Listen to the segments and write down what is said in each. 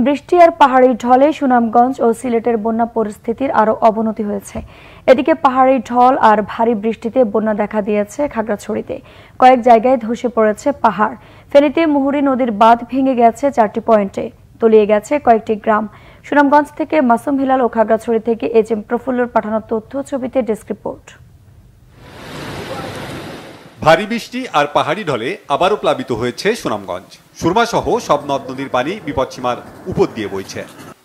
বৃষ্টি আর পাহাড়ি ঢলে সুনামগঞ্জ ও সিলেটের বন্যা পরিস্থিতির আরও অবনতি হয়েছে। এদিকে পাহাড়ি ঢল আর ভারী বৃষ্টিতে বন্যা দেখা দিয়েছে খাগড়াছড়িতে। কয়েক জায়গায় ধসে পড়েছে পাহাড়। ফেনীতে মুহুরী নদীর বাঁধ ভেঙে গেছে 4টি পয়েন্টে, তলিয়ে গেছে কয়েকটি গ্রাম। সুনামগঞ্জ থেকে মাসুম হিলাল ও খাগড়াছড়ি থেকে এজএম প্রফুল্লর পাঠানো তথ্য ছবিতে ডেস্ক রিপোর্ট। ভারী বৃষ্টি আর পাহাড়ি ঢলে আবারও প্লাবিত হয়েছে সুনামগঞ্জ। সুরমা সহ সব নদ নদীর পানি বিপদসীমার উপর দিয়ে বইছে।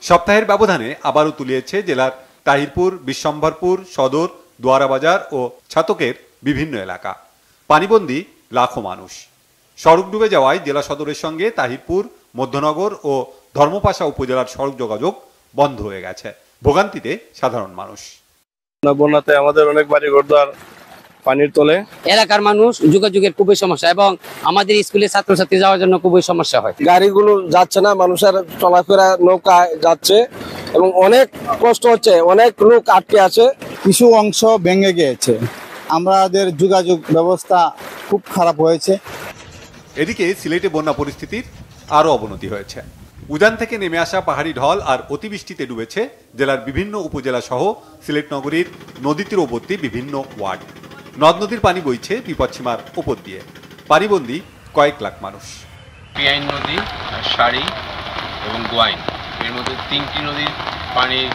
সপ্তাহের ব্যবধানে আবারও তুলিয়েছে জেলার তাহিরপুর, বিশ্বম্ভরপুর, সদর, দোয়ারাবাজার ও ছাতকের বিভিন্ন এলাকা। পানিবন্দী লাখো মানুষ। সড়ক ডুবে যাওয়ায় জেলা সদরের সঙ্গে তাহিরপুর, মধ্যনগর ও ধর্মপাশা উপজেলার সড়ক যোগাযোগ বন্ধ হয়ে গেছে। ভোগান্তিতে সাধারণ মানুষ। বন্যাতে আমাদের অনেক বাড়ি ঘরদুয়ার পানির তলে। এলাকার মানুষ যোগাযোগের খুবই সমস্যা এবং আমাদের স্কুলে ছাত্রছাত্রী যাওয়ার জন্য খুবই সমস্যা হয়। গাড়িগুলো যাচ্ছে না, মানুষের চলাফেরা নৌকায় যাচ্ছে এবং অনেক কষ্ট হচ্ছে। অনেক লোক আটকে আছে, কিছু অংশ ভেঙে গিয়েছে। আমাদের যোগাযোগ ব্যবস্থা খুব খারাপ হয়েছে। এদিকে সিলেটে বন্যা পরিস্থিতির আরও অবনতি হয়েছে। উজান থেকে নেমে আসা পাহাড়ি ঢল আর অতিবৃষ্টিতে ডুবেছে জেলার বিভিন্ন উপজেলা সহ সিলেট নগরীর নদী তীরবর্তী বিভিন্ন ওয়ার্ড। নদ নদীর পানি বইছে বিপদসীমার উপর দিয়ে। পানিবন্দী কয়েক লাখ মানুষ। পিয়াইন নদী, সারি এবং গোয়াইন, এর মধ্যে 3টি নদীর পানির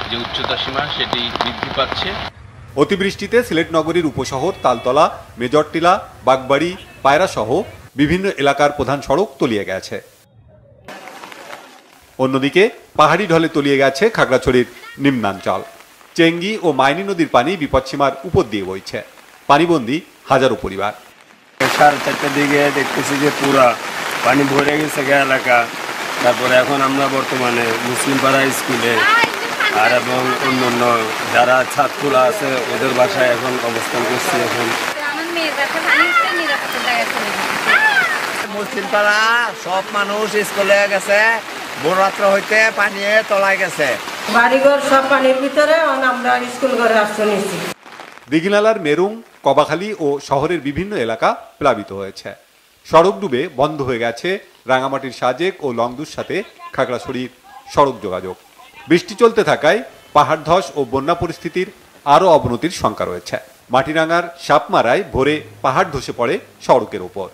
যে উচ্চতা সীমা সেটি বৃদ্ধি পাচ্ছে। অতিবৃষ্টিতে সিলেট নগরীর উপশহর তালতলা, মেজরটিলা, বাগবাড়ি, পায়রা সহ বিভিন্ন এলাকার প্রধান সড়ক তলিয়ে গেছে। অন্যদিকে পাহাড়ি ঢলে তলিয়ে গেছে খাগড়াছড়ির নিম্নাঞ্চল। চেঙ্গি ও মাইনী নদীর পানি বিপদসীমার উপর দিয়ে বইছে। পানিবন্দী হাজারো পরিবার। 4:30টার দিকে দেখতেছি যে পুরা পানি ভরে গেছে এলাকা। তারপরে এখন আমরা বর্তমানে মুসলিম পাড়া স্কুলে আর এবং অন্যান্য যারা ছাত্ররা আছে ওদের বাসায় এখন অবস্থান করছি। এখন মুসলিম পাড়া সব মানুষ স্কুলে গেছে, ভোররাত্র হইতে পানি তলায় গেছে। বাড়িঘর সব পানির ভিতরে, আমরা স্কুল ঘরে আশ্রয় নিয়েছি। দীঘিনালার মেরুং, কবাখালী ও শহরের বিভিন্ন এলাকা প্লাবিত হয়েছে। সড়ক ডুবে বন্ধ হয়ে গেছে রাঙামাটির সাজেক ও লংদুর সাথে খাগড়াছড়ির সড়ক যোগাযোগ। বৃষ্টি চলতে থাকায় পাহাড় ধস ও বন্যা পরিস্থিতির আরও অবনতির শঙ্কা রয়েছে। মাটিরাঙ্গার সাপমারায় ভোরে পাহাড় ধসে পড়ে সড়কের ওপর।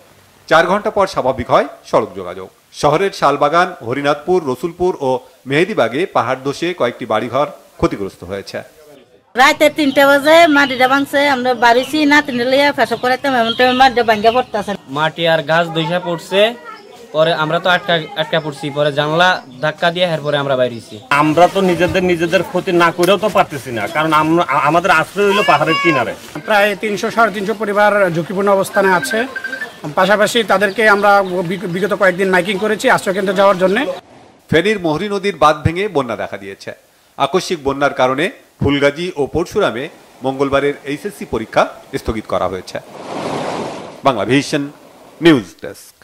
4 ঘন্টা পর স্বাভাবিক হয় সড়ক যোগাযোগ। শহরের শালবাগান, হরিনাথপুর, রসুলপুর ও মেহেদিবাগে পাহাড় ধসে কয়েকটি বাড়িঘর ক্ষতিগ্রস্ত হয়েছে। রাতে 3টা বাজে মাটিটা ভাঙছে, আমরা বাড়িছি না 3টা লিয়া পেশাব করাইতাম, এমন টাইমে মাটিটা ভাঙা পড়তেছে। মাটি আর গাছ ধসে পড়ছে, পরে আমরা তো আটকা পড়ছি, পরে জানলা ধাক্কা দিয়ে এরপরে আমরা বাইরেছি। আমরা তো নিজেদের ক্ষতি না করেও তো পারতেছি না, কারণ আমাদের আশ্রয় হইলো পাহাড়ের কিনারে। প্রায় 300-350 পরিবার ঝুঁকিপূর্ণ অবস্থানে আছে। পাশাপাশি তাদেরকে আমরা বিগত কয়েকদিন মাইকিং করেছি আশ্রয়কেন্দ্রে যাওয়ার জন্য। ফেনীর মুহুরী নদীর বাঁধ ভেঙে বন্যা দেখা দিয়েছে। আকস্মিক বন্যার কারণে ফুলগাজী ও পরশুরামে মঙ্গলবারের এইচএসসি পরীক্ষা স্থগিত করা হয়েছে। Banglavision news desk.